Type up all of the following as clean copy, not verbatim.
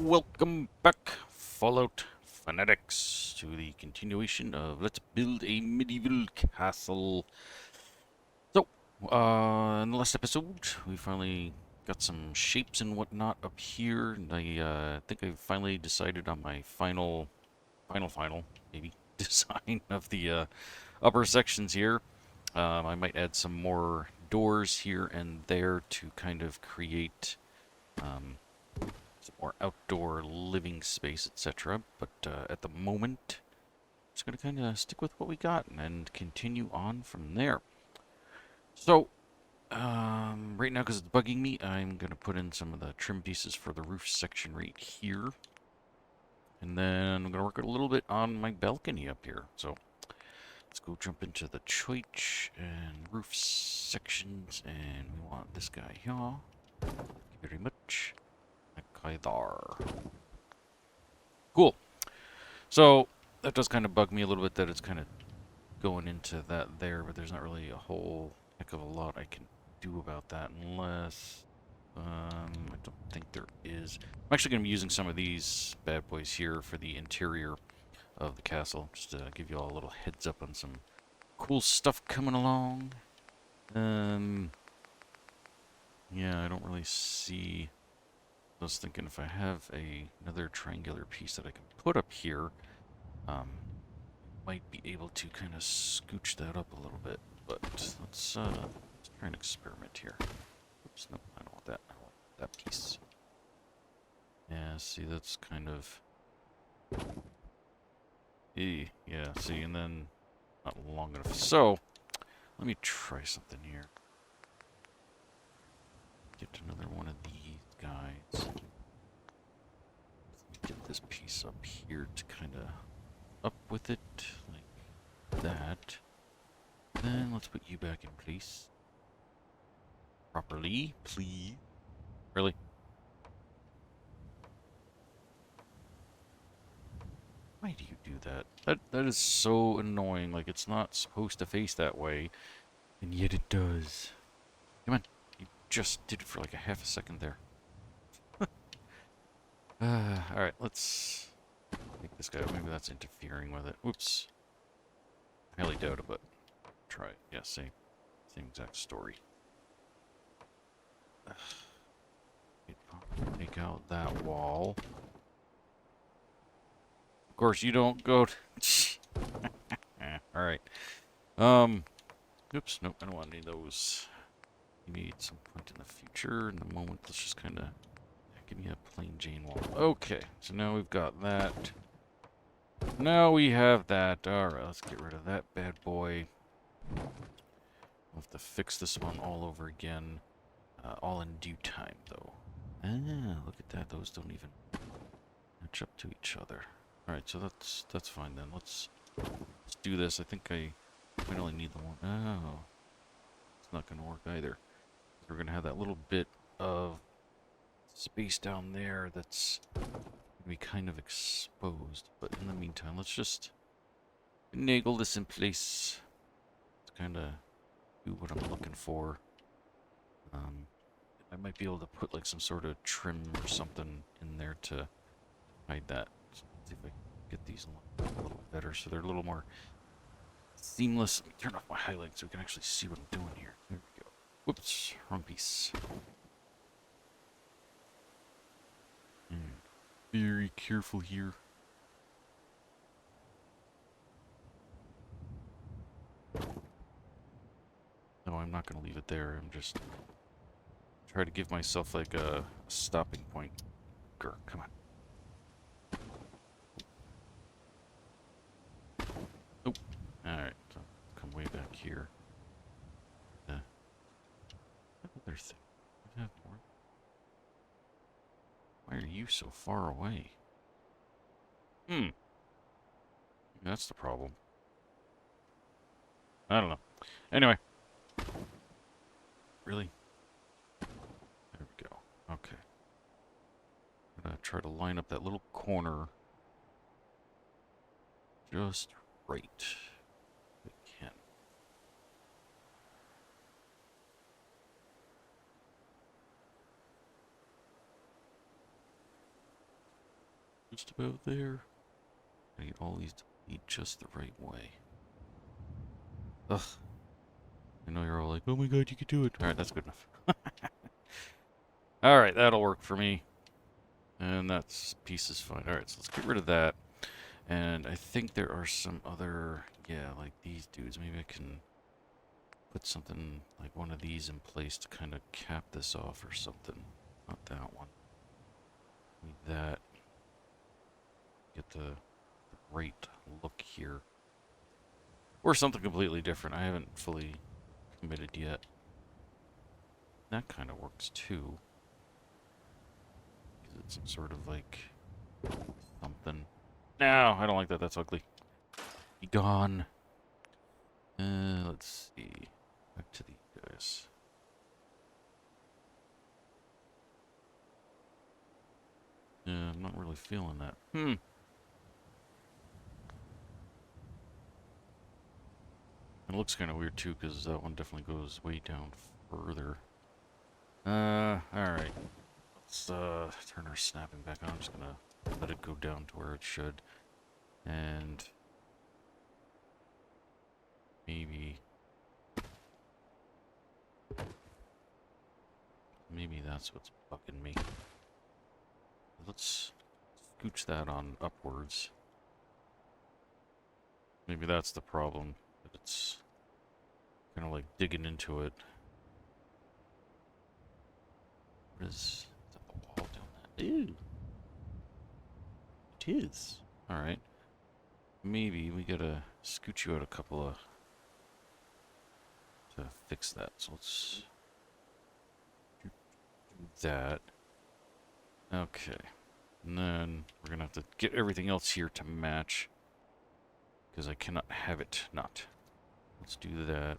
welcome back, Fallout fanatics, to the continuation of Let's Build a Medieval Castle. So, in the last episode, we finally got some shapes and whatnot up here, and I think I finally decided on my final, maybe, design of the upper sections here. I might add some more doors here and there to kind of create some more outdoor living space, etc. But at the moment, I'm just going to kind of stick with what we got and continue on from there. So, right now, because it's bugging me, I'm going to put in some of the trim pieces for the roof section right here. And then I'm going to work a little bit on my balcony up here. So, let's go jump into the choich and roof sections. And we want this guy here. Thank you very much. That guy there. Cool. So, that does kind of bug me a little bit that it's kind of going into that there, but there's not really a whole heck of a lot I can do about that unless... I don't think there is. I'm actually going to be using some of these bad boys here for the interior of the castle, just to give you all a little heads up on some cool stuff coming along. Yeah, I don't really see... I was thinking if I have another triangular piece that I can put up here, might be able to kind of scooch that up a little bit. But let's try an experiment here. Oops, nope, I don't want that. I want that piece. Yeah, see, that's kind of... Yeah, see, and then not long enough. So, let me try something here. Get another one of these guys. Get this piece up here to kind of up with it, like that. Then let's put you back in place. Properly, please. Really? Why do you do that? That is so annoying. Like, it's not supposed to face that way, and yet it does. Come on. You just did it for like a half a second there. Alright, let's take this guy. Maybe that's interfering with it. Whoops. Highly doubt it, but try it. Yeah, same exact story. Take out that wall. Of course, you don't go to... Alright. Oops, nope, I don't want any of those. Maybe at some point in the future. In the moment, let's just kind of... Give me a plain Jane wall. Okay, so now we've got that. Now we have that. Alright, let's get rid of that bad boy. We'll have to fix this one all over again. All in due time, though. Ah, look at that. Those don't even match up to each other. Alright, so that's fine then. Let's do this. I think I might only need the one. Oh. It's not going to work either. We're going to have that little bit of space down there that's going to be kind of exposed. But in the meantime, let's just finagle this in place to kind of do what I'm looking for. I might be able to put like some sort of trim or something in there to hide that. So let's see if I can get these a little better so they're a little more seamless. Let me turn off my highlights so we can actually see what I'm doing here. There we go. Whoops, wrong piece. Very careful here. No, I'm not going to leave it there. I'm just try to give myself like a stopping point. Grr, come on. Nope. Alright, so come way back here. Another thing. I have more. Why are you so far away? That's the problem. I don't know. Anyway. Really? There we go. Okay. I'm gonna try to line up that little corner just right. If I can. Just about there. I need all these to be just the right way. Ugh. I know you're all like, oh my god, you can do it. Alright, that's good enough. Alright, that'll work for me. And that piece is fine. Alright, so let's get rid of that. And I think there are some other, yeah, like these dudes. Maybe I can put something like one of these in place to kind of cap this off or something. Not that one. Need that. Get the right look here. Or something completely different. I haven't fully committed yet. That kind of works too. Is it some sort of like something? No, I don't like that. That's ugly. Be gone. Let's see. Back to these guys. Yeah, I'm not really feeling that. It looks kind of weird too, because that one definitely goes way down further. Alright. Let's turn our snapping back on. I'm just gonna let it go down to where it should. And maybe that's what's bugging me. Let's scooch that on upwards. Maybe that's the problem. That it's kind of like digging into it. What is that, the wall doing that? Ew. It is. Alright. Maybe we gotta scoot you out a couple of to fix that. So let's do that. Okay. And then we're gonna have to get everything else here to match. Because I cannot have it not. Let's do that.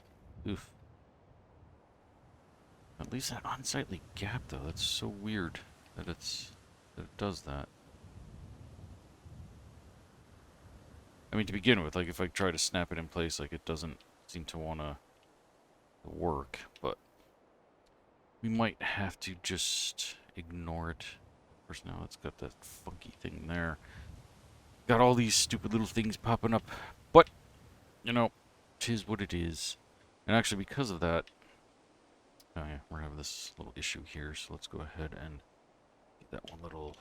Oof. At least that unsightly gap though, that's so weird that it does that. I mean, to begin with, like if I try to snap it in place, like it doesn't seem to want to work, but we might have to just ignore it. Of course, now it's got that funky thing there. Got all these stupid little things popping up, but you know, 'tis what it is. And actually, because of that, oh yeah, we're having this little issue here, so let's go ahead and get that one little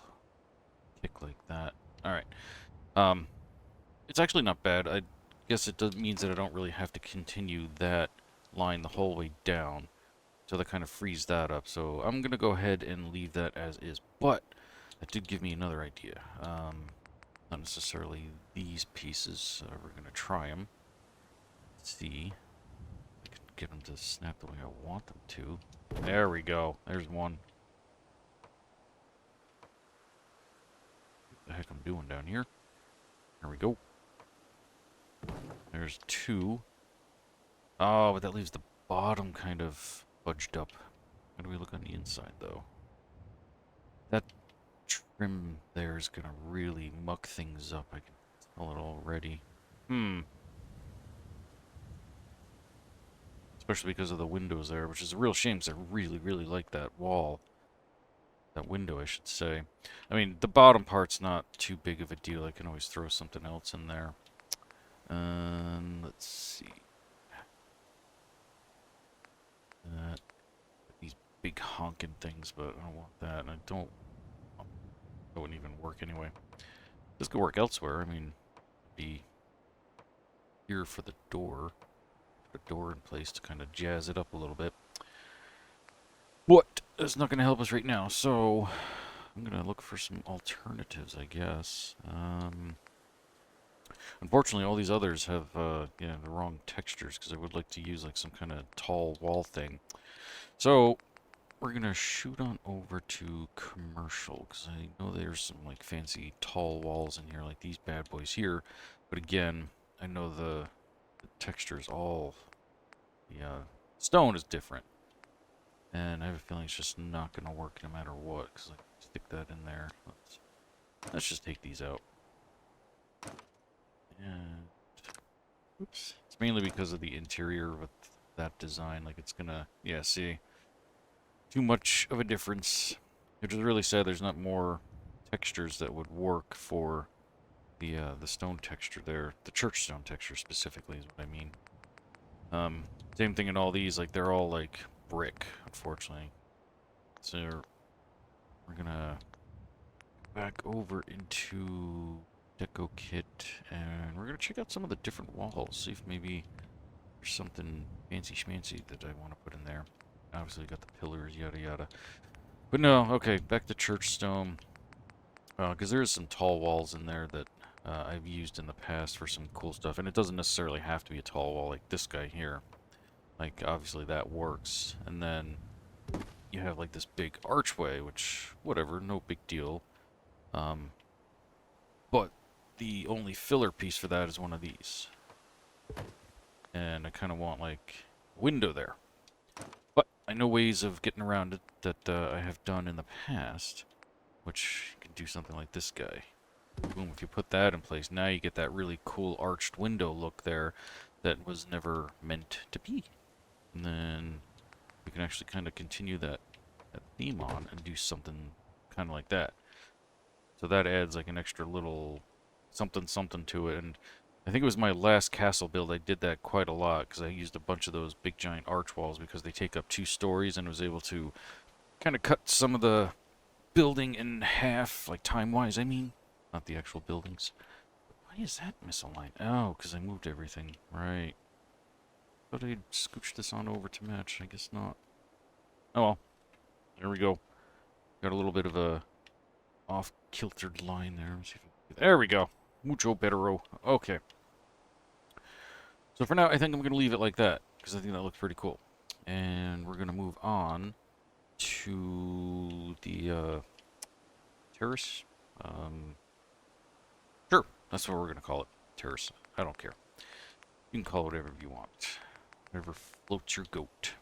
kick like that. Alright. It's actually not bad. I guess it means that I don't really have to continue that line the whole way down. So that kind of frees that up. So I'm going to go ahead and leave that as is. But that did give me another idea. Not necessarily these pieces. We're going to try them. Let's see. I can get them to snap the way I want them to. There we go. There's one. What the heck I'm doing down here? There we go. There's two. Oh, but that leaves the bottom kind of fudged up. How do we look on the inside, though? That trim there is gonna really muck things up. I can tell it already. Especially because of the windows there, which is a real shame because I really, really like that wall. That window, I should say. I mean, the bottom part's not too big of a deal. I can always throw something else in there. Let's see. These big honking things, but I don't want that. And that wouldn't even work anyway. This could work elsewhere. I mean, be here for the door. Put a door in place to kind of jazz it up a little bit. But that's not going to help us right now, so I'm going to look for some alternatives, I guess. Unfortunately, all these others have yeah, the wrong textures, because I would like to use like some kind of tall wall thing. So we're going to shoot on over to commercial, because I know there's some like fancy tall walls in here, like these bad boys here. But again, I know the textures all, the stone is different. And I have a feeling it's just not going to work no matter what, because I stick that in there. Let's just take these out. And oops. It's mainly because of the interior with that design. Like it's gonna, yeah, see, too much of a difference. Which is really sad there's not more textures that would work for the stone texture there. The church stone texture specifically is what I mean. Same thing in all these, like they're all like brick, unfortunately. So we're gonna back over into Deco Kit, and we're gonna check out some of the different walls, see if maybe there's something fancy schmancy that I want to put in there. Obviously got the pillars, yada yada. But no, okay, back to church stone. Because there's some tall walls in there that I've used in the past for some cool stuff, and it doesn't necessarily have to be a tall wall like this guy here. Like, obviously that works, and then you have like this big archway, which, whatever, no big deal. But the only filler piece for that is one of these. And I kind of want, like, a window there. But I know ways of getting around it that I have done in the past, which you can do something like this guy. Boom, if you put that in place, now you get that really cool arched window look there that was never meant to be. And then we can actually kind of continue that theme on and do something kind of like that. So that adds like an extra little something to it. And I think it was my last castle build, I did that quite a lot because I used a bunch of those big giant arch walls because they take up 2 stories, and was able to kind of cut some of the building in half, like time-wise, I mean. Not the actual buildings. Why is that misaligned? Oh, because I moved everything. Right. Thought I'd scooch this on over to match. I guess not. Oh well. There we go. Got a little bit of a off-kiltered line there. Let's see if there we go. Mucho bettero. Okay. So for now, I think I'm going to leave it like that, because I think that looks pretty cool. And we're going to move on to the terrace. Sure, that's what we're going to call it. Terrace. I don't care. You can call it whatever you want. Whatever floats your goat.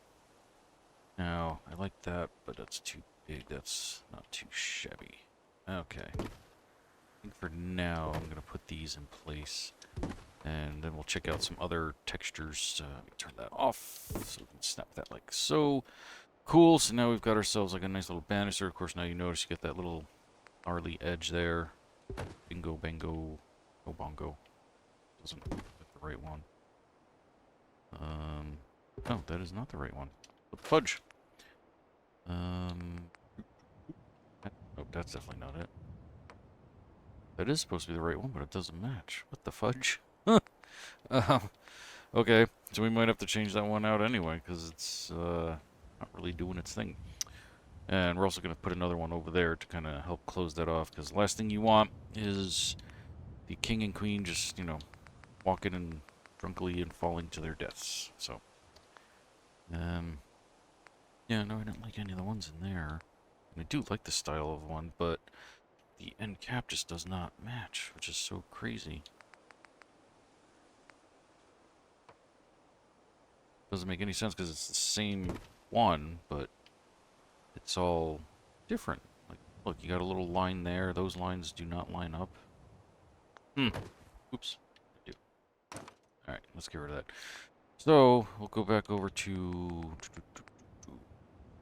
Now, I like that, but that's too big. That's not too shabby. Okay. I think for now, I'm going to put these in place. And then we'll check out some other textures. Let me turn that off so we can snap that like so. Cool, so now we've got ourselves like a nice little banister. Of course, now you notice you get that little gnarly edge there. Bingo, bango, no bongo. Doesn't look like the right one. No, that is not the right one. But fudge. Oh, that's definitely not it. That is supposed to be the right one, but it doesn't match. What the fudge? Okay, so we might have to change that one out anyway, because it's not really doing its thing. And we're also going to put another one over there to kind of help close that off, because the last thing you want is the king and queen just, you know, walking and drunkenly and falling to their deaths. So, yeah, no, I don't like any of the ones in there. And I do like the style of one, but the end cap just does not match, which is so crazy. Doesn't make any sense because it's the same one, but it's all different. Like, look, you got a little line there. Those lines do not line up. Oops. I do. Alright, let's get rid of that. So, we'll go back over to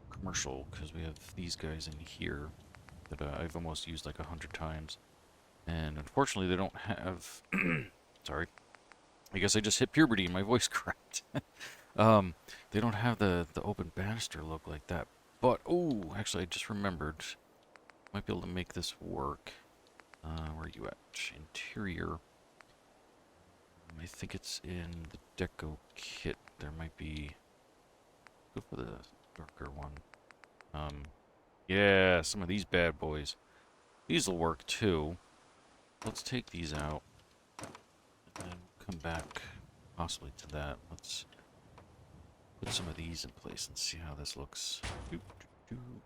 commercial, because we have these guys in here that I've almost used like 100 times. And unfortunately, they don't have... Sorry. I guess I just hit puberty and my voice cracked. They don't have the open banister look like that. But, oh, actually, I just remembered. Might be able to make this work. Where are you at? Interior. I think it's in the Deco Kit. There might be... Go for the darker one. Yeah, some of these bad boys. These will work, too. Let's take these out. And then come back possibly to that. Let's put some of these in place and see how this looks.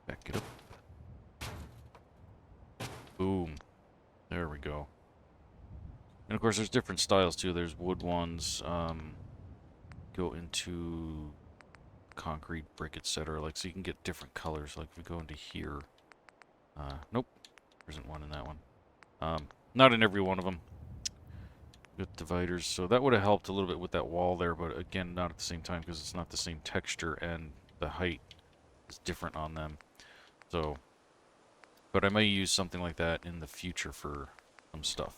Back it up. Boom. There we go. And of course there's different styles too. There's wood ones, go into concrete, brick, etc. Like, so you can get different colors. Like if we go into here, nope, there isn't one in that one. Not in every one of them. Good dividers, so that would have helped a little bit with that wall there, but again, not at the same time because it's not the same texture and the height is different on them. So, But I may use something like that in the future for some stuff.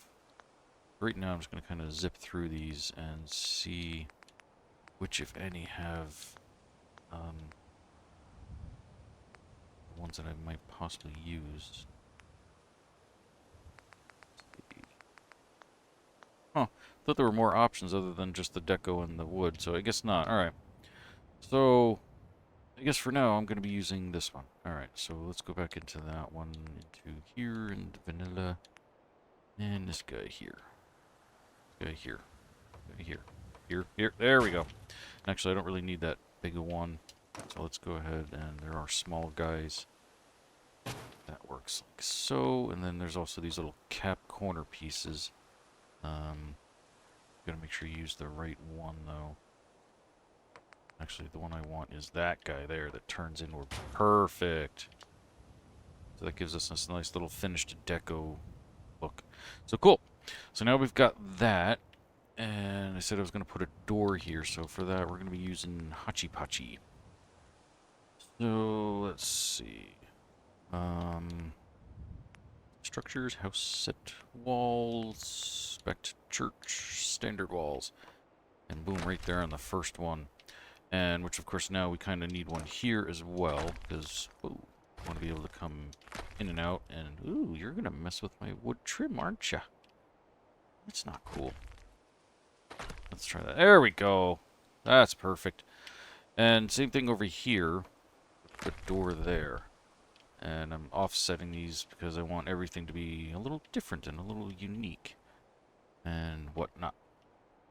Right now, I'm just going to kind of zip through these and see which, if any, have the ones that I might possibly use. Huh. Thought there were more options other than just the deco and the wood, so I guess not. Alright. So, I guess for now, I'm going to be using this one. Alright, so let's go back into that one, into here, and vanilla, and this guy here. This guy here. Here. There we go. Actually, I don't really need that big a one. So let's go ahead, and there are small guys. That works like so. And then there's also these little cap corner pieces. Gotta make sure you use the right one, though. Actually, the one I want is that guy there that turns inward. Perfect. So that gives us this nice little finished deco look. So cool. So now we've got that. And I said I was going to put a door here, so for that we're going to be using Hachi-Pachi. So, let's see. Structures, house set walls, back to church, standard walls. And boom, right there on the first one. And which, of course, now we kind of need one here as well, because I want to be able to come in and out. And, ooh, you're going to mess with my wood trim, aren't you? That's not cool. Let's try that. There we go. That's perfect. And same thing over here. The door there. And I'm offsetting these because I want everything to be a little different and a little unique. And whatnot.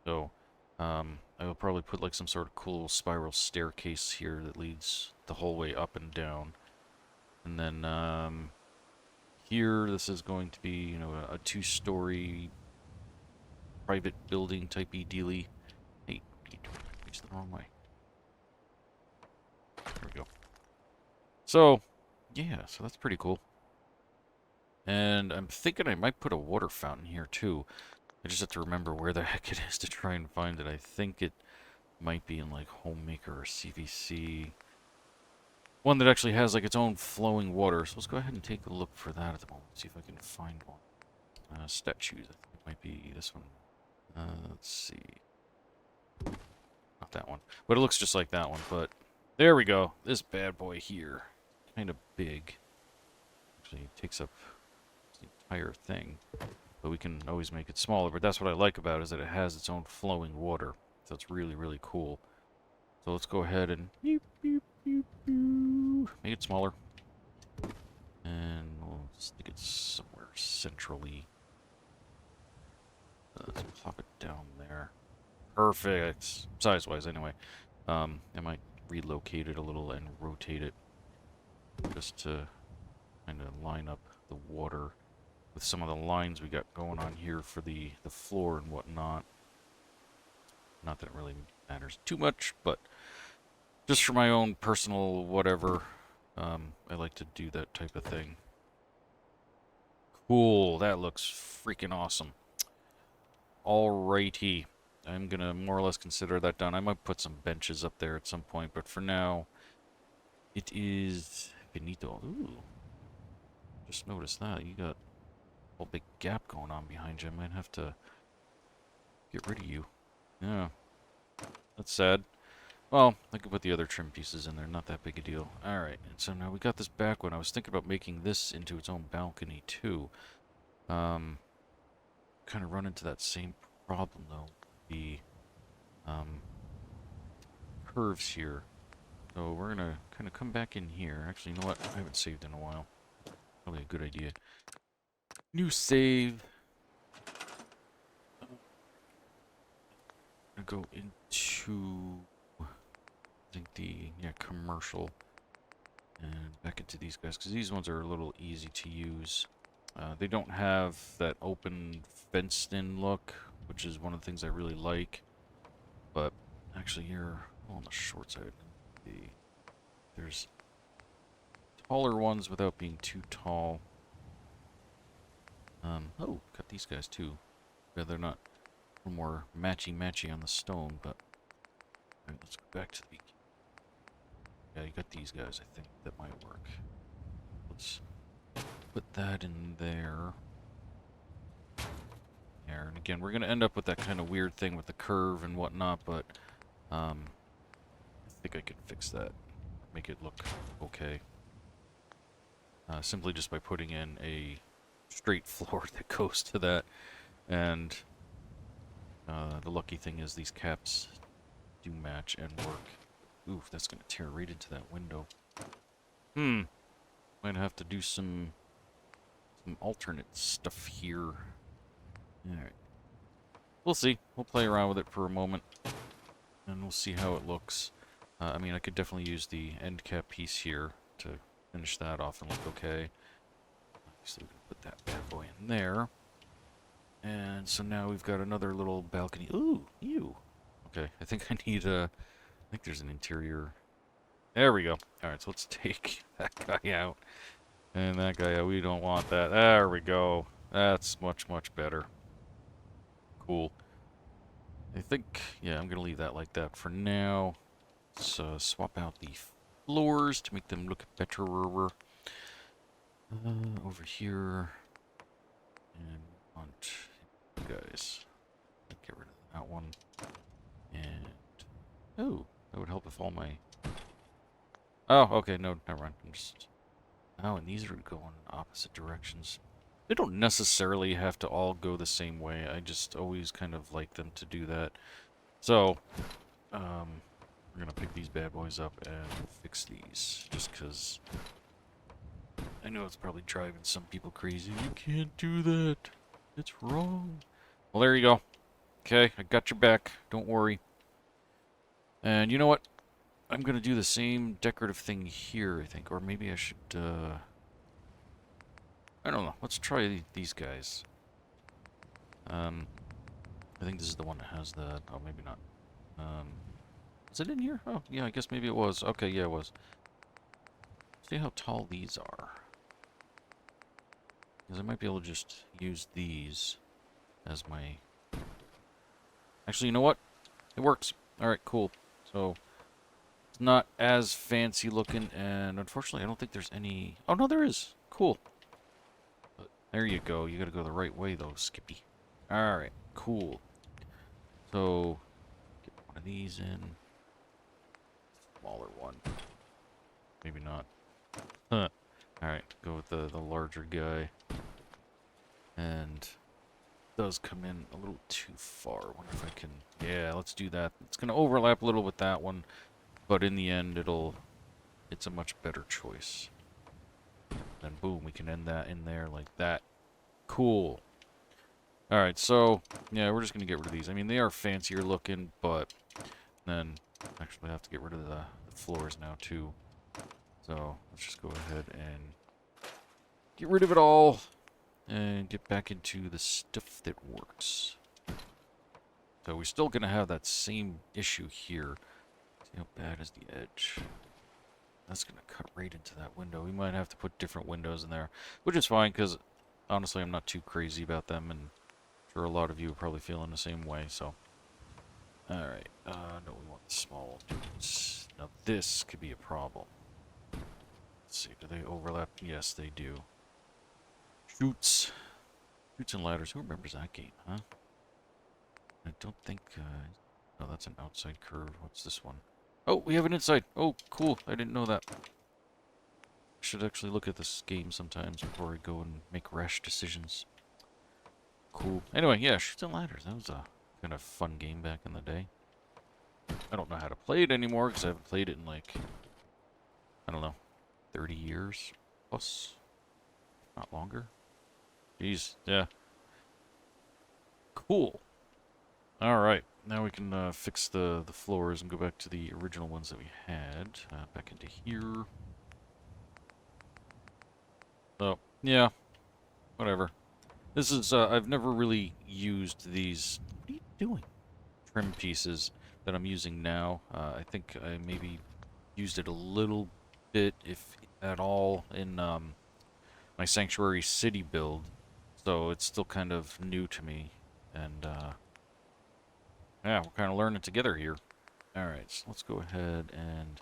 So, I will probably put like some sort of cool spiral staircase here that leads the whole way up and down. And then, here, this is going to be, you know, a two-story private building type-y dealy. Hey, it's the wrong way. There we go. So, yeah, so that's pretty cool. And I'm thinking I might put a water fountain here, too. I just have to remember where the heck it is to try and find it. I think it might be in, like, Homemaker or CVC. One that actually has, like, its own flowing water. So let's go ahead and take a look for that at the moment. See if I can find one. Statues. I think it might be this one. Let's see. Not that one. But it looks just like that one. But there we go. This bad boy here. Kind of big. Actually, it takes up the entire thing. But we can always make it smaller. But that's what I like about it, is that it has its own flowing water. So it's really, really cool. So let's go ahead and make it smaller. And we'll stick it somewhere centrally. Let's pop it down there. Perfect. Size-wise, anyway. I might relocate it a little and rotate it just to kind of line up the water with some of the lines we got going on here for the floor and whatnot. Not that it really matters too much, but just for my own personal whatever, I like to do that type of thing. Cool. That looks freaking awesome. Alrighty. I'm going to more or less consider that done. I might put some benches up there at some point, but for now, it is finito. Ooh. Just noticed that. You got a whole big gap going on behind you. I might have to get rid of you. Yeah. That's sad. Well, I could put the other trim pieces in there. Not that big a deal. Alright. And so now we got this back one. I was thinking about making this into its own balcony, too. Kind of run into that same problem, though. The curves here. So we're going to kind of come back in here. Actually, you know what? I haven't saved in a while. Probably a good idea. New save. I'm going to go into, I think, commercial. And back into these guys, because these ones are a little easy to use. They don't have that open fenced-in look, which is one of the things I really like. But actually, here, on the short side, there's taller ones without being too tall. Oh, got these guys too. Yeah, they're not a little more matchy-matchy on the stone, but all right, let's go back to the beginning. Yeah, you got these guys, I think, that might work. Let's put that in there. There, and again, we're going to end up with that kind of weird thing with the curve and whatnot, but I think I can fix that. Make it look okay. Simply just by putting in a straight floor that goes to that. And the lucky thing is these caps do match and work. Oof, that's going to tear right into that window. Might have to do some alternate stuff here. Alright. We'll see. We'll play around with it for a moment. And we'll see how it looks. I mean, I could definitely use the end cap piece here to finish that off and look okay. So we can put that bad boy in there. And so now we've got another little balcony. Ooh, ew. Okay, I think I need I think there's an interior. There we go. Alright, so let's take that guy out. And that guy out. We don't want that. There we go. That's much, much better. Cool. I think, yeah, I'm going to leave that like that for now. Let's swap out the floors to make them look better. Over here. And want you guys. Get rid of that one. And, oh, that would help if all my... Oh, okay, no, never mind. I'm just... Oh, and these are going opposite directions. They don't necessarily have to all go the same way. I just always kind of like them to do that. So, we're gonna pick these bad boys up and fix these. Just because I know it's probably driving some people crazy. You can't do that. It's wrong. Well, there you go. Okay, I got your back. Don't worry. And you know what? I'm gonna do the same decorative thing here, I think. Or maybe I should, I don't know. Let's try these guys. I think this is the one that has the... Oh, maybe not. Is it in here? Oh, yeah, I guess maybe it was. Okay, yeah, it was. See how tall these are. Because I might be able to just use these as my... Actually, you know what? It works. Alright, cool. So, it's not as fancy looking, and unfortunately, I don't think there's any... Oh, no, there is. Cool. There you go. You gotta go the right way, though, Skippy. Alright, cool. So, get one of these in. Smaller one. Maybe not. Huh. Alright, go with the larger guy. And it does come in a little too far. I wonder if I can... Yeah, let's do that. It's gonna overlap a little with that one, but in the end, it's a much better choice. Then boom, we can end that in there like that. Cool. Alright, so, yeah, we're just going to get rid of these. I mean, they are fancier looking, but then actually have to get rid of the floors now, too. So, let's just go ahead and get rid of it all and get back into the stuff that works. So, we're still going to have that same issue here. See how bad is the edge? That's going to cut right into that window. We might have to put different windows in there, which is fine because, honestly, I'm not too crazy about them, and I'm sure a lot of you are probably feeling the same way, so. Alright, no, we want the small dudes. Now, this could be a problem. Let's see, do they overlap? Yes, they do. Shoots. Shoots and ladders. Who remembers that game, huh? I don't think, no, that's an outside curve. What's this one? Oh, we have an inside. Oh, cool. I didn't know that. I should actually look at this game sometimes before I go and make rash decisions. Cool. Anyway, yeah, Shoots and Ladders. That was a kind of fun game back in the day. I don't know how to play it anymore because I haven't played it in like, I don't know, 30 years plus. Not longer. Jeez, yeah. Cool. Alright. Now we can fix the floors and go back to the original ones that we had. Back into here. So, yeah. Whatever. This is, I've never really used these... What are you doing? Trim pieces that I'm using now. I think I maybe used it a little bit, if at all, in my Sanctuary City build. So it's still kind of new to me. And, yeah, we're kind of learning together here. Alright, so let's go ahead and...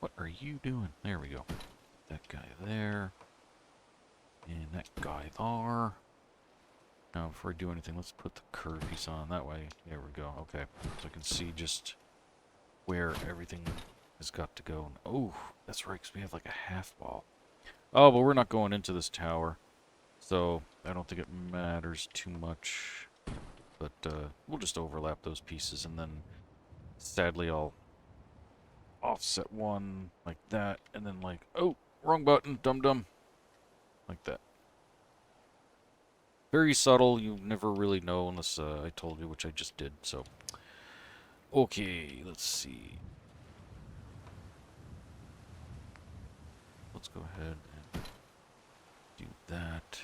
What are you doing? There we go. That guy there. And that guy there. Now, before I do anything, let's put the curve piece on. That way, there we go. Okay, so I can see just where everything has got to go. Oh, that's right, because we have like a half ball. Oh, but we're not going into this tower, so I don't think it matters too much. But we'll just overlap those pieces, and then sadly I'll offset one like that, and then like, oh, wrong button, dum-dum, like that. Very subtle, you never really know unless I told you, which I just did, so. Okay, let's see. Let's go ahead and do that.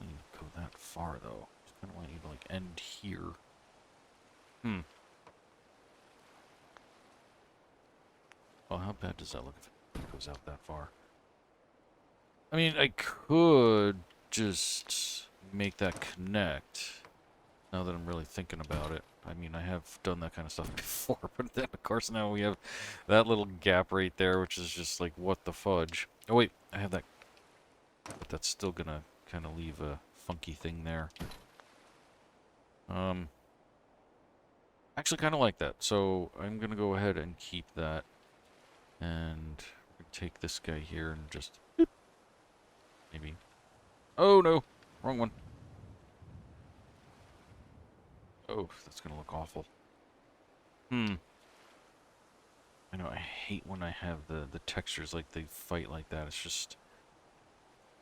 I don't need to go that far, though. Just kind of want you to, like, end here. Well, how bad does that look if it goes out that far? I mean, I could just make that connect, now that I'm really thinking about it. I mean, I have done that kind of stuff before, but then, of course, now we have that little gap right there, which is just like, what the fudge? Oh, wait, I have that, but that's still gonna kind of leave a funky thing there. Actually kind of like that, so I'm gonna go ahead and keep that, and take this guy here and just, boop, maybe. Oh, no, wrong one. Oh, that's gonna look awful. I know, I hate when I have the textures like they fight like that. It's just...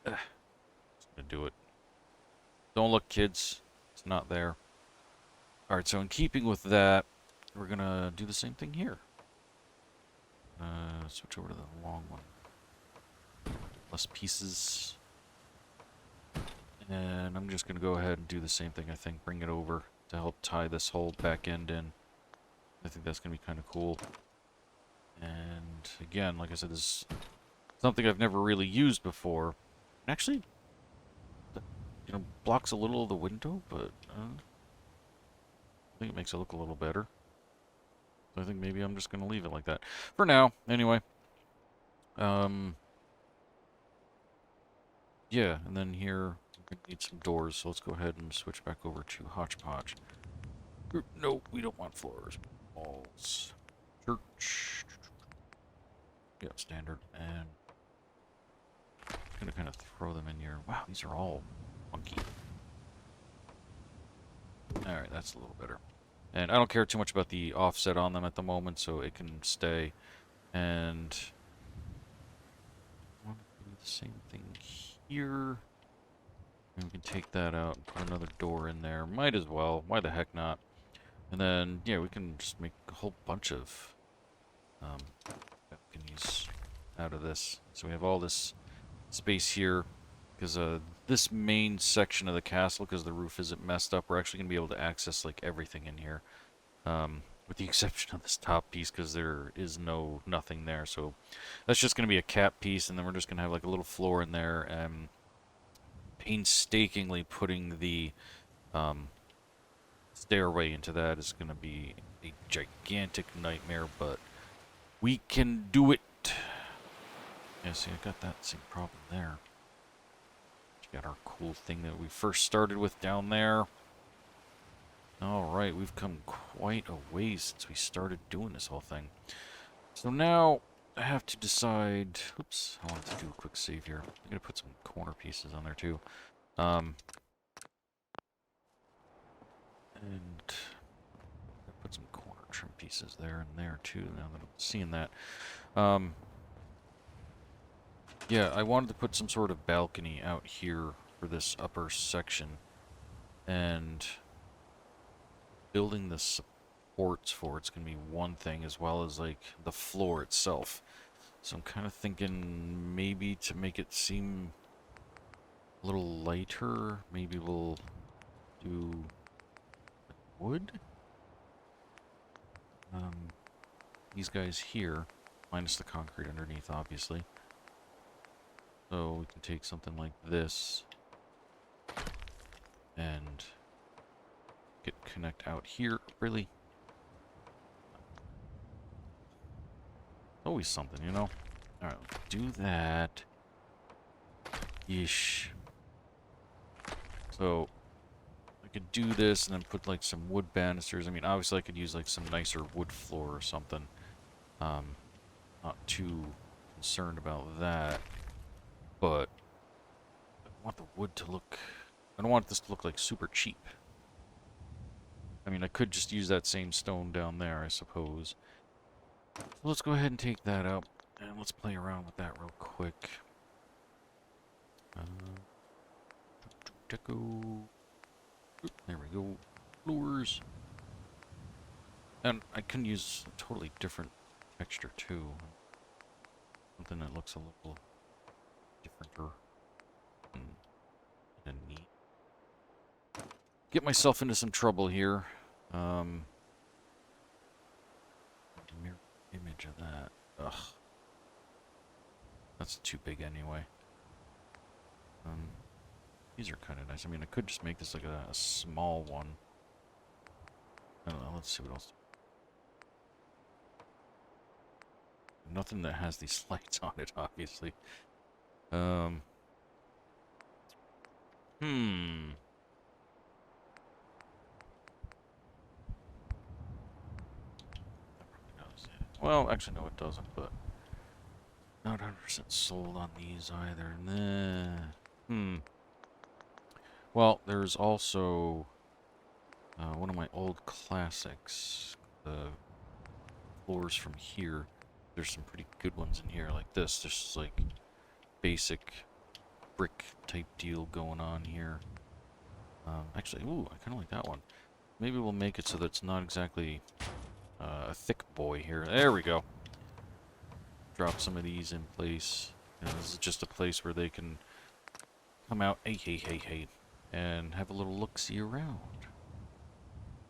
Just gonna do it. Don't look, kids. It's not there. Alright, so in keeping with that, we're gonna do the same thing here. Switch over to the long one. Less pieces. And I'm just gonna go ahead and do the same thing, I think. Bring it over to help tie this whole back end in. I think that's gonna be kind of cool. And again, like I said, this is something I've never really used before. Actually, you know, blocks a little of the window, but I think it makes it look a little better. So I think maybe I'm just going to leave it like that. For now, anyway. Yeah, and then here, we're going to need some doors, so let's go ahead and switch back over to Hodgepodge. No, we don't want floors. Walls. Church. Yeah, standard. And I'm going to kind of throw them in here. Wow, these are all funky. Alright, that's a little better. And I don't care too much about the offset on them at the moment, so it can stay. And I want to do the same thing here. And we can take that out and put another door in there. Might as well. Why the heck not? And then, yeah, we can just make a whole bunch of balconies out of this. So we have all this space here. Because this main section of the castle, because the roof isn't messed up, we're actually going to be able to access like everything in here. With the exception of this top piece, because there is nothing there. So that's just going to be a cap piece, and then we're just going to have like a little floor in there. And painstakingly putting the stairway into that is going to be a gigantic nightmare, but we can do it. Yeah, see, I got that same problem there. Got our cool thing that we first started with down there. Alright, we've come quite a ways since we started doing this whole thing. So now I have to decide... Oops, I wanted to do a quick save here. I'm going to put some corner pieces on there too. And put some corner trim pieces there and there too, now that I'm seeing that. Yeah, I wanted to put some sort of balcony out here for this upper section. And building the supports for it's going to be one thing, as well as like the floor itself. So I'm kind of thinking maybe to make it seem a little lighter, maybe we'll do wood. These guys here, minus the concrete underneath, obviously. So we can take something like this and connect out here. Really? Always something, you know? Alright, let's do that. Yeesh. So, I could do this and then put like some wood banisters. I mean, obviously I could use like some nicer wood floor or something. Not too concerned about that. But I want the wood to look... I don't want this to look like super cheap. I mean, I could just use that same stone down there, I suppose. So let's go ahead and take that out. And let's play around with that real quick. Deco. There we go. Floors. And I can use a totally different texture too. Something that looks a little differenter and neat. Get myself into some trouble here. Mirror image of that. Ugh. That's too big anyway. These are kind of nice. I mean, I could just make this like a small one. I don't know. Let's see what else. Nothing that has these lights on it, obviously. Well, actually, no, it doesn't, but not 100% sold on these either. Nah. Well, there's also one of my old classics, the floors from here. There's some pretty good ones in here, like this. There's like basic brick type deal going on here. Actually, ooh, I kind of like that one. Maybe we'll make it so that it's not exactly a thick boy here. There we go. Drop some of these in place. You know, this is just a place where they can come out, hey, and have a little look-see around.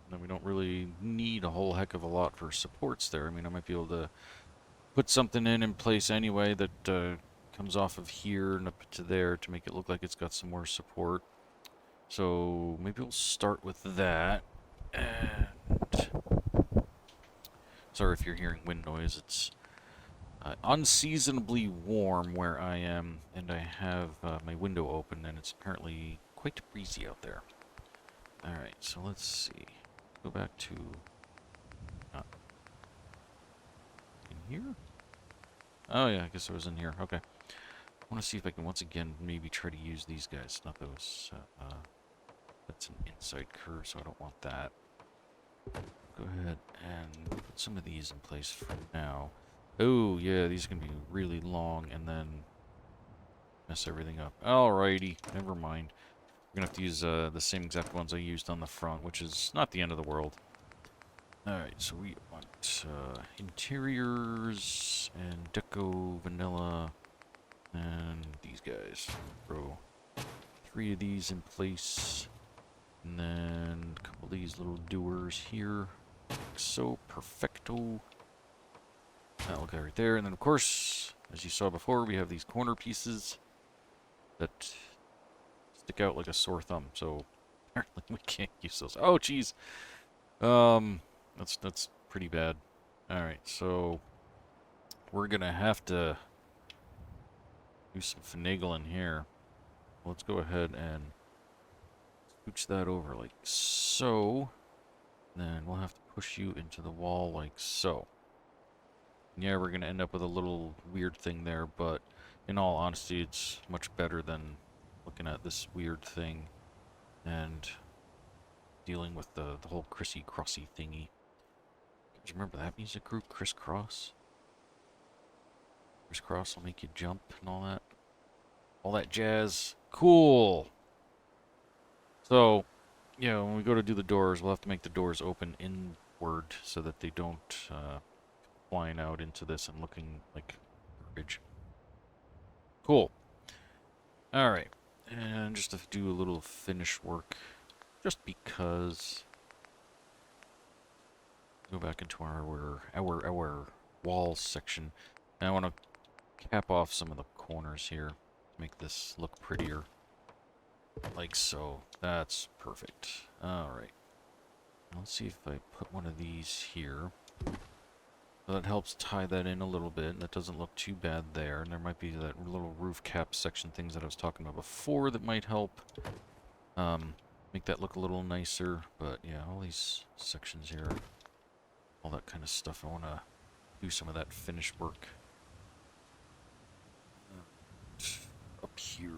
And then we don't really need a whole heck of a lot for supports there. I mean, I might be able to put something in place anyway that comes off of here and up to there to make it look like it's got some more support. So maybe we'll start with that. And sorry if you're hearing wind noise. It's unseasonably warm where I am, and I have my window open, and it's apparently quite breezy out there. Alright, so let's see. Go back to... in here? Oh yeah, I guess I was in here. Okay. I want to see if I can once again maybe try to use these guys. Not those... that's an inside curve, so I don't want that. Go ahead and put some of these in place for now. Oh, yeah, these are going to be really long and then mess everything up. Alrighty, never mind. We're going to have to use the same exact ones I used on the front, which is not the end of the world. Alright, so we want interiors and deco, vanilla, and these guys. Throw 3 of these in place. And then a couple of these little doers here. Like so, perfecto. That'll go right there. And then, of course, as you saw before, we have these corner pieces that stick out like a sore thumb. So, apparently we can't use those. Oh, jeez. That's pretty bad. Alright, so we're gonna have to do some finagling here. Let's go ahead and scooch that over like so. Then we'll have to push you into the wall like so. Yeah, we're gonna end up with a little weird thing there, but in all honesty, it's much better than looking at this weird thing and dealing with the whole crissy-crossy thingy. Do you remember that music group, Criss-Cross? Criss-Cross will make you jump and all that. All that jazz. Cool! So, yeah, when we go to do the doors, we'll have to make the doors open inward so that they don't flying out into this and looking like garbage. Cool. Alright. And just to do a little finish work, just because... Go back into our wall section. And I want to cap off some of the corners here to make this look prettier. Like so. That's perfect. Alright. Let's see if I put one of these here. So that helps tie that in a little bit, and that doesn't look too bad there. And there might be that little roof cap section things that I was talking about before that might help make that look a little nicer. But yeah, all these sections here, all that kind of stuff, I want to do some of that finish work. Up here.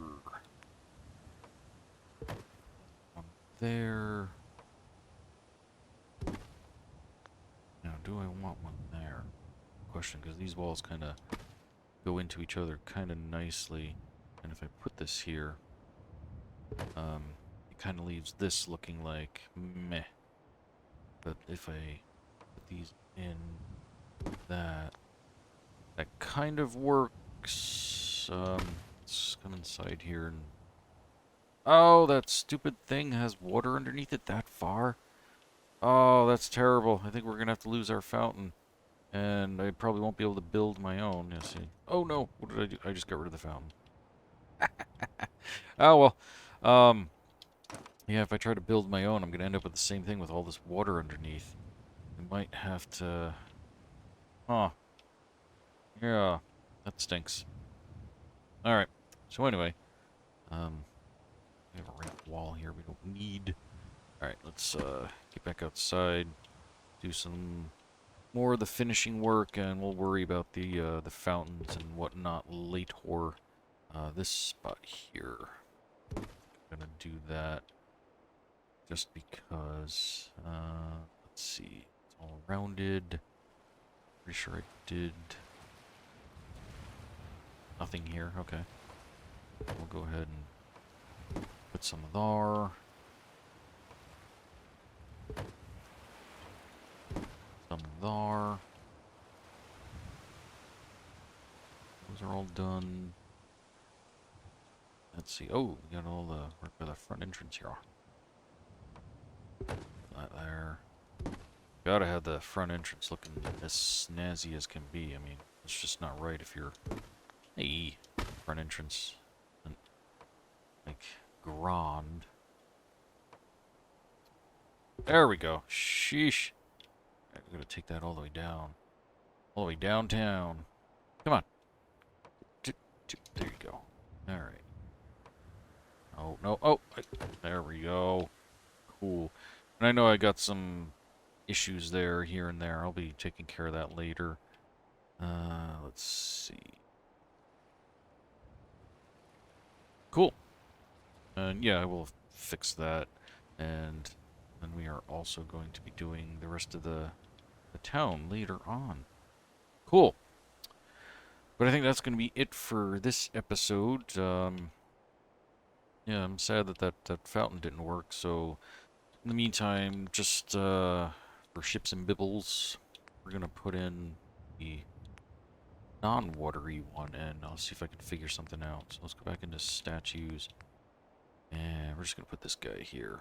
One there. Now, do I want one there? Question, because these walls kind of go into each other kind of nicely. And if I put this here, it kind of leaves this looking like meh. But if I put these in that kind of works. Let's come inside here and... Oh, that stupid thing has water underneath it that far? Oh, that's terrible. I think we're gonna have to lose our fountain. And I probably won't be able to build my own. You see. Oh no, what did I do? I just got rid of the fountain. Oh well. Yeah, if I try to build my own, I'm gonna end up with the same thing with all this water underneath. I might have to... Huh. Yeah, that stinks. Alright, so anyway, we have a ramp wall here we don't need. Alright, let's get back outside, do some more of the finishing work, and we'll worry about the fountains and whatnot later. This spot here, I'm gonna do that just because, let's see, it's all rounded. Pretty sure I did nothing here, okay. We'll go ahead and put some there. Some there. Those are all done. Let's see. Oh, we got all the work by the front entrance here. That there. Gotta have the front entrance looking as snazzy as can be. I mean, it's just not right if you're... Hey, front entrance. And, like, grand. There we go. Sheesh. I'm gonna take that all the way down. All the way downtown. Come on. There you go. Alright. Oh, no. Oh, there we go. Cool. And I know I got some issues there, here and there. I'll be taking care of that later. Let's see. Cool. And yeah, I will fix that. And then we are also going to be doing the rest of the town later on. Cool. But I think that's going to be it for this episode. Yeah, I'm sad that that fountain didn't work, so in the meantime, just for ships and bibbles, we're going to put in the non-watery one, and I'll see if I can figure something out. So let's go back into statues, and we're just going to put this guy here.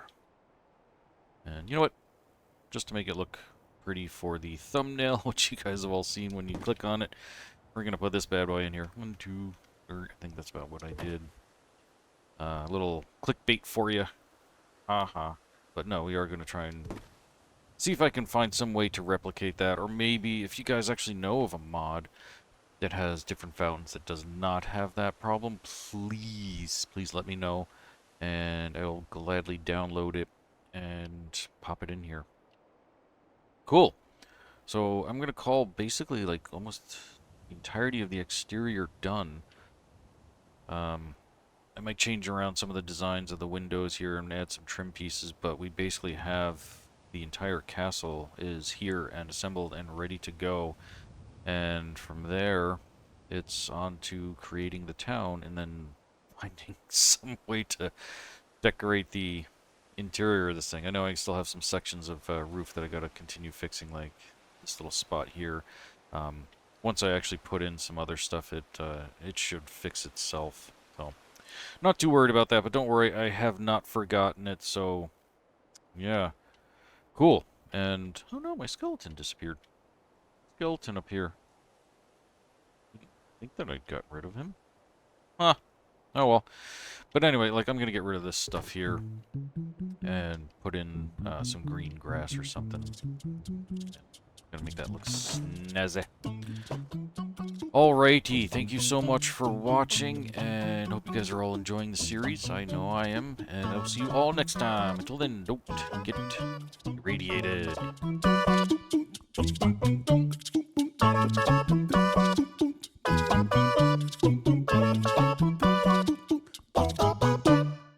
And you know what? Just to make it look pretty for the thumbnail, which you guys have all seen when you click on it, we're going to put this bad boy in here. 1, 2, 3, I think that's about what I did. A little clickbait for you. Haha. But no, we are going to try and see if I can find some way to replicate that. Or maybe if you guys actually know of a mod that has different fountains that does not have that problem, please let me know. And I will gladly download it and pop it in here. Cool. So I'm going to call basically like almost the entirety of the exterior done. I might change around some of the designs of the windows here and add some trim pieces, but we basically have the entire castle is here and assembled and ready to go. And from there, it's on to creating the town and then finding some way to decorate the interior of this thing. I know I still have some sections of roof that I gotta continue fixing, like this little spot here. Once I actually put in some other stuff, it should fix itself. So, not too worried about that, but don't worry, I have not forgotten it, so yeah. Cool. And, oh no, my skeleton disappeared. Skeleton up here. I think that I got rid of him. Huh. Oh well. But anyway, like, I'm gonna get rid of this stuff here and put in some green grass or something. Gotta make that look snazzy. Alrighty, thank you so much for watching, and hope you guys are all enjoying the series. I know I am, and I'll see you all next time. Until then, don't get irradiated.